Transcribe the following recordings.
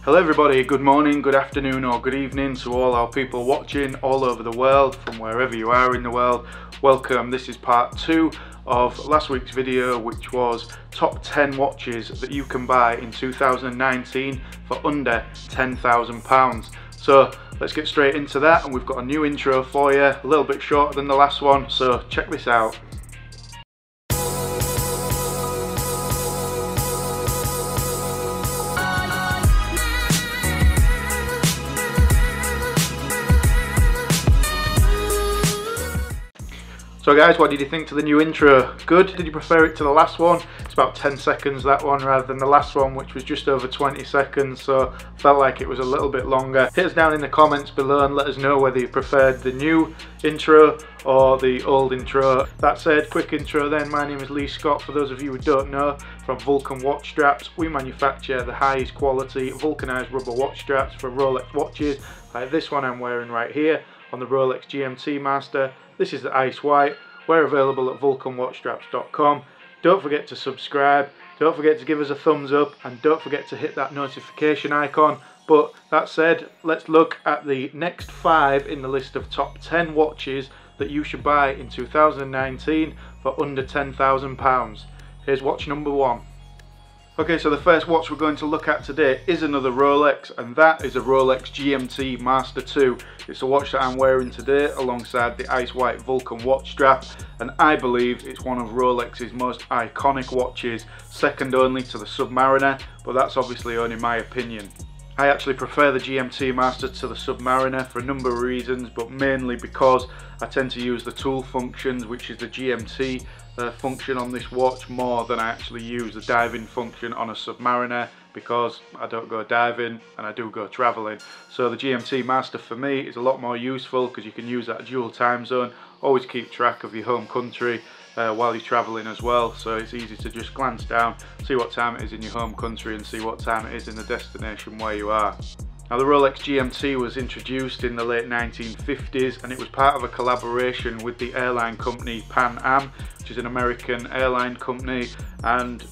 Hello everybody, good morning, good afternoon or good evening to all our people watching all over the world, from wherever you are in the world. Welcome. This is part 2 of last week's video, which was top 10 watches that you can buy in 2019 for under £10,000. So let's get straight into that, and we've got a new intro for you, a little bit shorter than the last one, so check this out. So guys, what did you think to the new intro? Good? Did you prefer it to the last one? It's about 10 seconds, that one, rather than the last one, which was just over 20 seconds, so felt like it was a little bit longer. Hit us down in the comments below and let us know whether you preferred the new intro or the old intro. That said, quick intro then. My name is Lee Scott, for those of you who don't know, from Vulcan watch straps. We manufacture the highest quality vulcanized rubber watch straps for Rolex watches, like this one I'm wearing right here on the Rolex GMT Master. This is the ice white. We're available at vulcanwatchstraps.com. Don't forget to subscribe, don't forget to give us a thumbs up, and don't forget to hit that notification icon. But that said, let's look at the next 5 in the list of top 10 watches that you should buy in 2019 for under £10,000. Here's watch number 1. Okay, so the first watch we're going to look at today is another Rolex, and that is a Rolex GMT Master 2. It's a watch that I'm wearing today alongside the ice white Vulcan watch strap, and I believe it's one of Rolex's most iconic watches, second only to the Submariner, but that's obviously only my opinion. I actually prefer the GMT Master to the Submariner for a number of reasons, but mainly because I tend to use the tool functions, which is the GMT function on this watch, more than I actually use the diving function on a Submariner, because I don't go diving and I do go travelling. So the GMT Master for me is a lot more useful because you can use that dual time zone, always keep track of your home country while you're travelling as well, so it's easy to just glance down, see what time it is in your home country and see what time it is in the destination where you are. Now, the Rolex GMT was introduced in the late 1950s, and it was part of a collaboration with the airline company Pan Am, which is an American airline company, and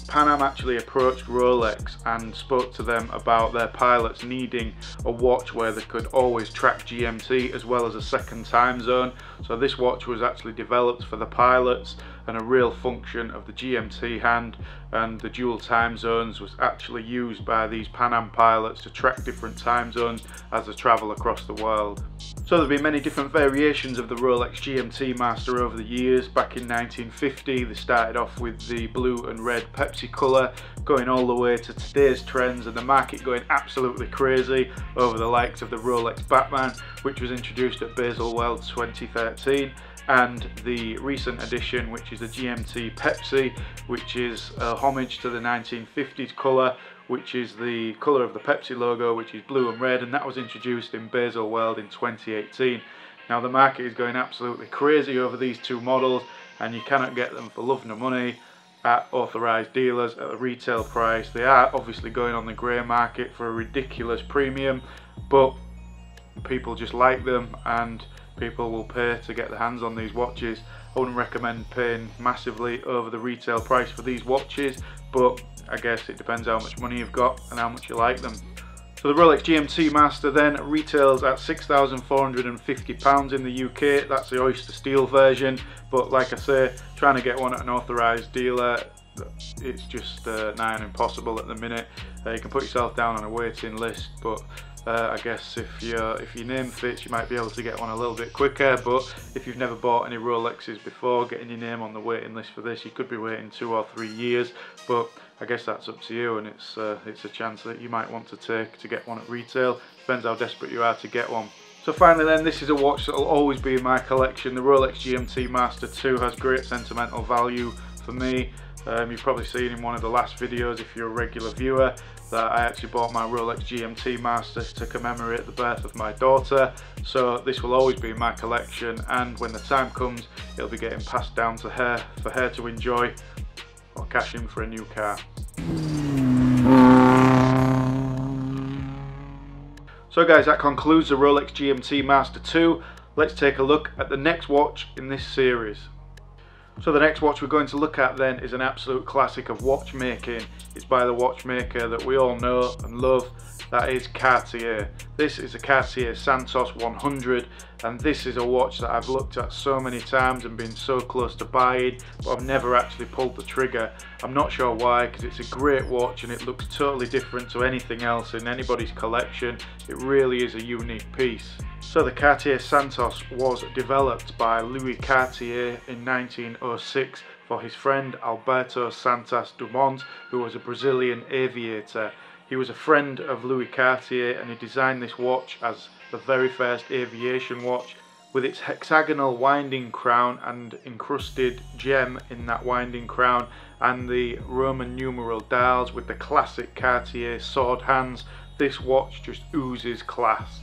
Pan Am actually approached Rolex and spoke to them about their pilots needing a watch where they could always track GMT as well as a second time zone. So this watch was actually developed for the pilots, and a real function of the GMT hand and the dual time zones was actually used by these Pan Am pilots to track different time zones as they travel across the world. So there have been many different variations of the Rolex GMT Master over the years. Back in 1950 they started off with the blue and red Pepsi colour, going all the way to today's trends and the market going absolutely crazy over the likes of the Rolex Batman, which was introduced at Baselworld 2013. And the recent addition, which is the GMT Pepsi, which is a homage to the 1950s colour, which is the colour of the Pepsi logo, which is blue and red, and that was introduced in Baselworld in 2018. Now the market is going absolutely crazy over these two models, and you cannot get them for love nor money at authorised dealers at a retail price. They are obviously going on the grey market for a ridiculous premium, but people just like them and people will pay to get their hands on these watches. I wouldn't recommend paying massively over the retail price for these watches, but I guess it depends how much money you've got and how much you like them. So the Rolex GMT Master then retails at £6,450 in the UK. That's the Oyster Steel version, but like I say, trying to get one at an authorised dealer, it's just nigh on impossible at the minute. You can put yourself down on a waiting list, but I guess if your name fits, you might be able to get one a little bit quicker. But if you've never bought any Rolexes before, getting your name on the waiting list for this, you could be waiting 2 or 3 years. But I guess that's up to you, and it's a chance that you might want to take to get one at retail. Depends how desperate you are to get one. So finally then, this is a watch that will always be in my collection. The Rolex GMT Master 2 has great sentimental value for me. You've probably seen in one of the last videos, if you're a regular viewer, that I actually bought my Rolex GMT Master to commemorate the birth of my daughter. So this will always be in my collection, and when the time comes, it'll be getting passed down to her for her to enjoy or cash in for a new car. So guys, that concludes the Rolex GMT Master 2. Let's take a look at the next watch in this series. So the next watch we're going to look at then is an absolute classic of watchmaking. It's by the watchmaker that we all know and love, that is Cartier. This is a Cartier Santos 100, and this is a watch that I've looked at so many times and been so close to buying, but I've never actually pulled the trigger. I'm not sure why, because it's a great watch and it looks totally different to anything else in anybody's collection. It really is a unique piece. So the Cartier Santos was developed by Louis Cartier in 1906 for his friend Alberto Santos Dumont, who was a Brazilian aviator. He was a friend of Louis Cartier and he designed this watch as the very first aviation watch, with its hexagonal winding crown and encrusted gem in that winding crown, and the Roman numeral dials with the classic Cartier sword hands. This watch just oozes class.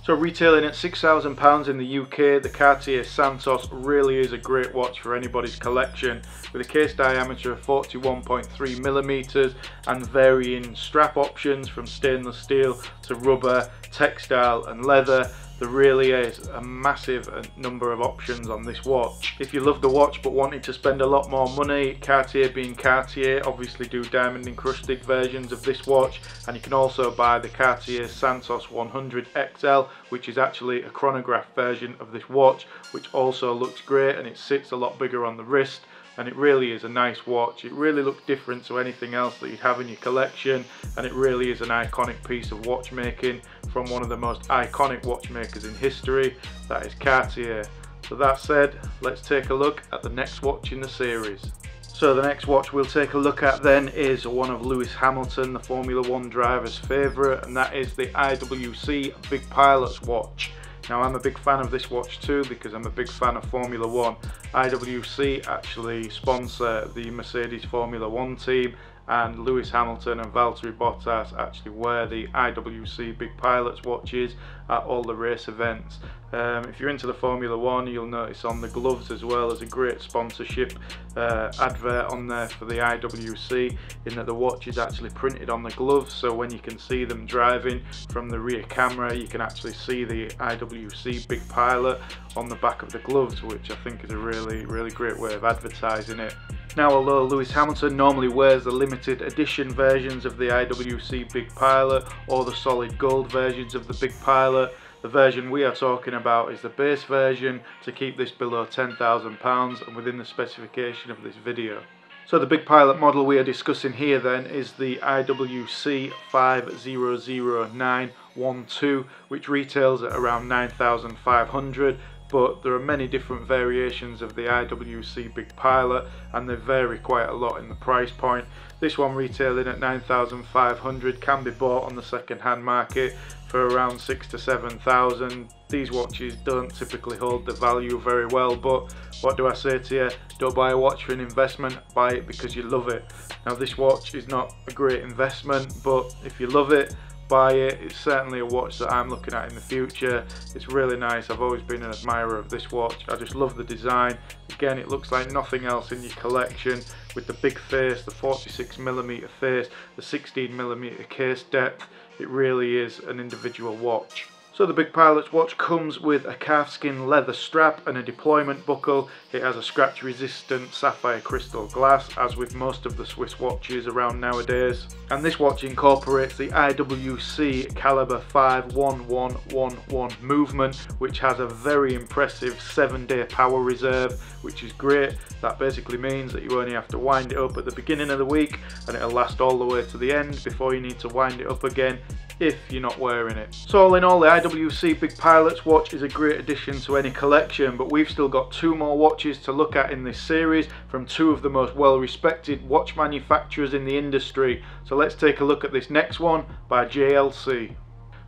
So retailing at £6,000 in the UK, the Cartier Santos really is a great watch for anybody's collection, with a case diameter of 41.3mm and varying strap options from stainless steel to rubber, textile and leather. There really is a massive number of options on this watch. If you love the watch but wanted to spend a lot more money, Cartier being Cartier obviously do diamond encrusted versions of this watch, and you can also buy the Cartier Santos 100 XL, which is actually a chronograph version of this watch, which also looks great and it sits a lot bigger on the wrist. And it really is a nice watch. It really looks different to anything else that you'd have in your collection, and it really is an iconic piece of watchmaking from one of the most iconic watchmakers in history, that is Cartier. So that said, let's take a look at the next watch in the series. So the next watch we'll take a look at then is one of Lewis Hamilton, the Formula 1 driver's favourite, and that is the IWC Big Pilot's watch. Now I'm a big fan of this watch too, because I'm a big fan of Formula 1. IWC actually sponsor the Mercedes Formula 1 team, and Lewis Hamilton and Valtteri Bottas actually wear the IWC Big Pilot's watches at all the race events. If you're into the Formula 1, you'll notice on the gloves as well as a great sponsorship advert on there for the IWC, in that the watch is actually printed on the gloves, so when you can see them driving from the rear camera, you can actually see the IWC Big Pilot on the back of the gloves, which I think is a really great way of advertising it. Now, although Lewis Hamilton normally wears the limited edition versions of the IWC Big Pilot or the solid gold versions of the Big Pilot, the version we are talking about is the base version to keep this below £10,000 and within the specification of this video. So the Big Pilot model we are discussing here then is the IWC 500912, which retails at around £9,500. But there are many different variations of the IWC Big Pilot and they vary quite a lot in the price point. This one retailing at £9,500 can be bought on the second hand market for around £6,000 to £7,000. These watches don't typically hold the value very well, but what do I say to you? Don't buy a watch for an investment, buy it because you love it. Now this watch is not a great investment, but if you love it, buy it. It's certainly a watch that I'm looking at in the future. It's really nice. I've always been an admirer of this watch. I just love the design. Again, it looks like nothing else in your collection, with the big face, the 46mm face, the 16mm case depth. It really is an individual watch. So the Big Pilot's watch comes with a calfskin leather strap and a deployment buckle. It has a scratch resistant sapphire crystal glass, as with most of the Swiss watches around nowadays. And this watch incorporates the IWC caliber 51111 movement, which has a very impressive 7-day power reserve, which is great. That basically means that you only have to wind it up at the beginning of the week and it'll last all the way to the end before you need to wind it up again if you're not wearing it. So all in all, the IWC Big Pilot's watch is a great addition to any collection, but we've still got two more watches to look at in this series from two of the most well-respected watch manufacturers in the industry. So let's take a look at this next one by JLC.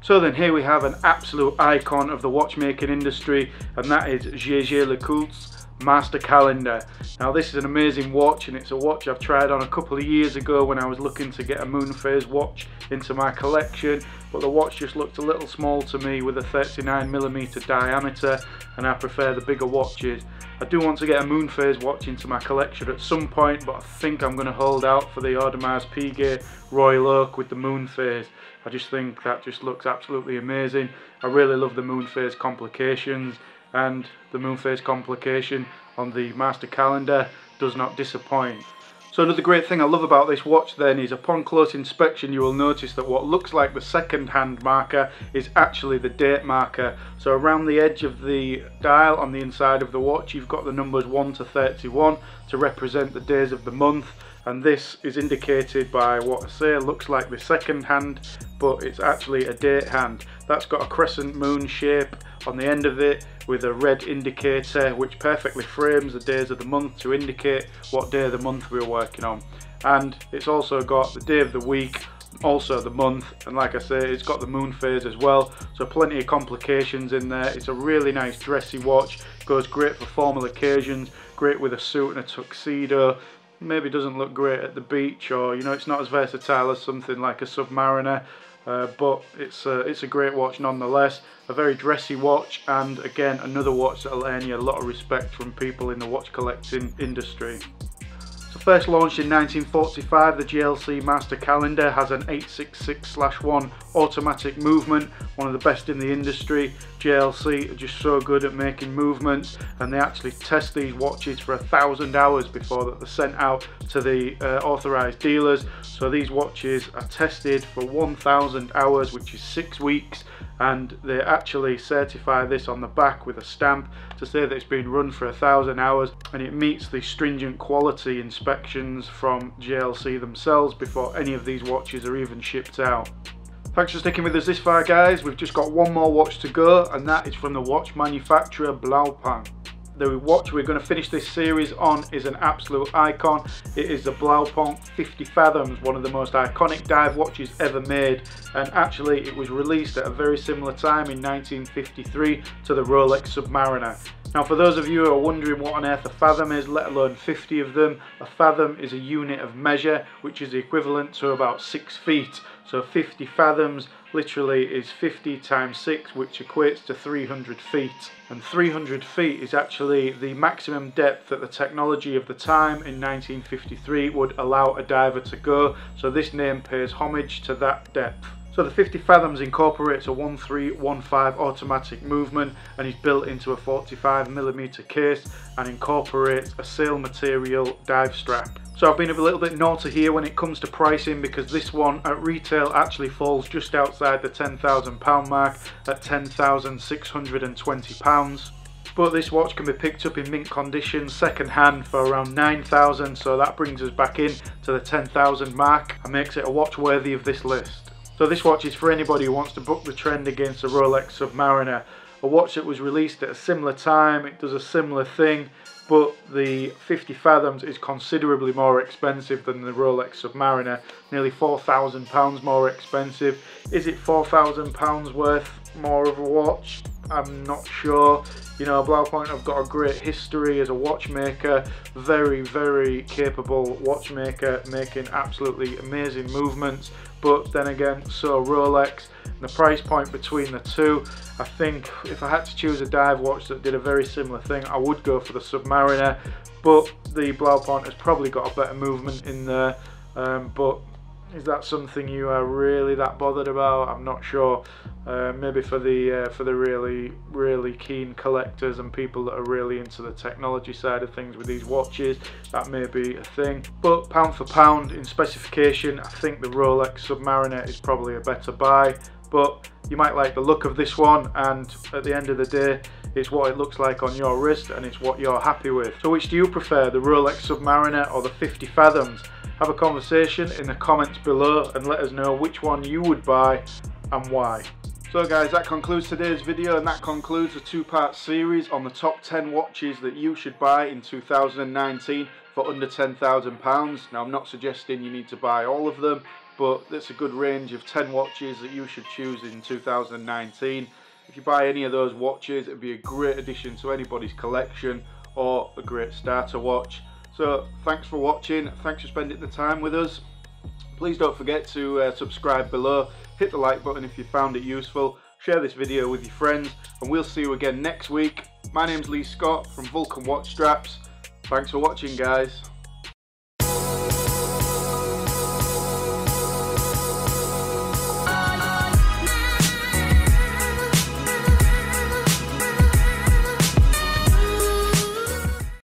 So then here we have an absolute icon of the watchmaking industry, and that is jaeger-lecoultre's Master Calendar. Now this is an amazing watch, and it's a watch I've tried on a couple of years ago when I was looking to get a moon phase watch into my collection, but the watch just looked a little small to me with a 39mm diameter, and I prefer the bigger watches. I do want to get a moon phase watch into my collection at some point, but I think I'm going to hold out for the Audemars Piguet Royal Oak with the moon phase. I just think that just looks absolutely amazing. I really love the moon phase complications, and the moon phase complication on the Master calendar does not disappoint. So another great thing I love about this watch then is upon close inspection you will notice that what looks like the second hand marker is actually the date marker. So around the edge of the dial on the inside of the watch you've got the numbers 1 to 31 to represent the days of the month, and this is indicated by what I say looks like the second hand, but it's actually a date hand. That's got a crescent moon shape on the end of it with a red indicator which perfectly frames the days of the month to indicate what day of the month we were working on. And it's also got the day of the week, also the month, and like I say it's got the moon phase as well, so plenty of complications in there. It's a really nice dressy watch, goes great for formal occasions, great with a suit and a tuxedo. Maybe doesn't look great at the beach, or you know, it's not as versatile as something like a Submariner, but it's a great watch nonetheless. A very dressy watch, and again another watch that'll earn you a lot of respect from people in the watch collecting industry. So first launched in 1945, the GLC Master calendar has an 866/1 automatic movement, one of the best in the industry. GLC are just so good at making movements, and they actually test these watches for 1,000 hours before that they're sent out to the authorised dealers. So these watches are tested for 1,000 hours, which is 6 weeks, and they actually certify this on the back with a stamp to say that it's been run for 1,000 hours, and it meets the stringent quality inspections from GLC themselves before any of these watches are even shipped out. Thanks for sticking with us this far, guys. We've just got one more watch to go, and that is from the watch manufacturer Blaupang. The watch we're going to finish this series on is an absolute icon. It is the Blaupang 50 Fathoms, one of the most iconic dive watches ever made, and actually it was released at a very similar time in 1953 to the Rolex Submariner. Now for those of you who are wondering what on earth a fathom is, let alone 50 of them, a fathom is a unit of measure which is equivalent to about 6 feet. So 50 fathoms literally is 50 times 6, which equates to 300 feet. And 300 feet is actually the maximum depth that the technology of the time in 1953 would allow a diver to go. So this name pays homage to that depth. So the 50 Fathoms incorporates a 1315 automatic movement and is built into a 45mm case and incorporates a sail material dive strap. So I've been a little bit naughty here when it comes to pricing, because this one at retail actually falls just outside the £10,000 mark at £10,620. But this watch can be picked up in mint condition second hand for around £9,000, so that brings us back in to the £10,000 mark and makes it a watch worthy of this list. So this watch is for anybody who wants to buck the trend against the Rolex Submariner. A watch that was released at a similar time, it does a similar thing, but the 50 Fathoms is considerably more expensive than the Rolex Submariner, nearly £4,000 more expensive. Is it £4,000 worth more of a watch? I'm not sure. You know, Blaupang have got a great history as a watchmaker, very, very capable watchmaker, making absolutely amazing movements. But then again, so Rolex. And the price point between the two, I think if I had to choose a dive watch that did a very similar thing, I would go for the Submariner. But the Blaupang has probably got a better movement in there. But is that something you are really that bothered about? I'm not sure. Maybe for the really keen collectors and people that are really into the technology side of things with these watches, that may be a thing. But pound for pound in specification, I think the Rolex Submariner is probably a better buy. But you might like the look of this one, and at the end of the day, it's what it looks like on your wrist and it's what you're happy with. So which do you prefer, the Rolex Submariner or the 50 Fathoms? Have a conversation in the comments below and let us know which one you would buy and why. So guys, that concludes today's video, and that concludes a two-part series on the top 10 watches that you should buy in 2019 for under £10,000. Now I'm not suggesting you need to buy all of them, but that's a good range of 10 watches that you should choose in 2019. If you buy any of those watches, it'd be a great addition to anybody's collection or a great starter watch. So thanks for watching, thanks for spending the time with us. Please don't forget to subscribe below, hit the like button if you found it useful, share this video with your friends, and we'll see you again next week. My name's Lee Scott from Vulcan Watch Straps. Thanks for watching, guys.